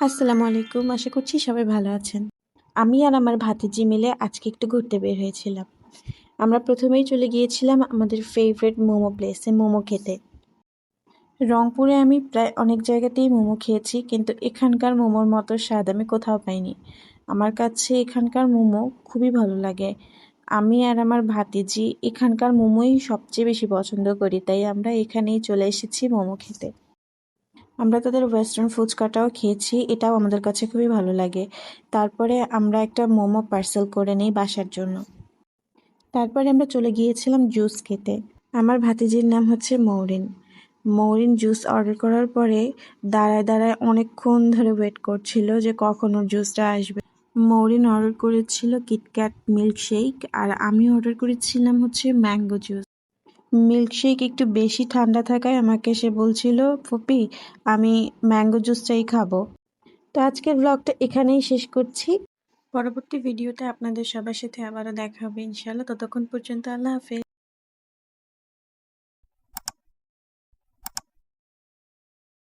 আসসালামু আলাইকুম। আশা করছি সবাই ভালো আছেন। আমি আর আমার ভাতিজি মিলে আজকে একটু ঘুরতে বের হয়েছিলাম। আমরা প্রথমেই চলে গিয়েছিলাম আমাদের ফেভারিট মোমো প্লেসে মোমো খেতে। রংপুরে আমি প্রায় অনেক জায়গাতেই মোমো খেয়েছি, কিন্তু এখানকার মোমোর মতো স্বাদ আমি কোথাও পাইনি। আমার কাছে এখানকার মোমো খুবই ভালো লাগে। আমি আর আমার ভাতিজি এখানকার মোমোই সবচেয়ে বেশি পছন্দ করি, তাই আমরা এখানেই চলে এসেছি মোমো খেতে। আমরা তাদের ওয়েস্টার্ন ফুচকাটাও খেয়েছি, এটাও আমাদের কাছে খুবই ভালো লাগে। তারপরে আমরা একটা মোমো পার্সেল করে নিই বাসার জন্য। তারপরে আমরা চলে গিয়েছিলাম জুস খেতে। আমার ভাতিজির নাম হচ্ছে মৌরিন। মৌরিন জুস অর্ডার করার পরে দাঁড়ায় দাঁড়ায় অনেকক্ষণ ধরে ওয়েট করছিল যে কখন ওর জুসটা আসবে। মৌরিন অর্ডার করেছিল কিটক্যাট মিল্কশেক, আর আমি অর্ডার করেছিলাম হচ্ছে ম্যাঙ্গো জুস। মিল্কশেক একটু বেশি ঠান্ডা থাকায় আমাকে সে বলছিল, ফুপি আমি ম্যাঙ্গো জুসটাই খাবো। তো আজকের ব্লগটা এখানেই শেষ করছি। পরবর্তী ভিডিওতে আপনাদের সবার সাথে আবারও দেখা হবে ইনশাআল্লাহ। ততক্ষণ পর্যন্ত আল্লাহ হাফেজ।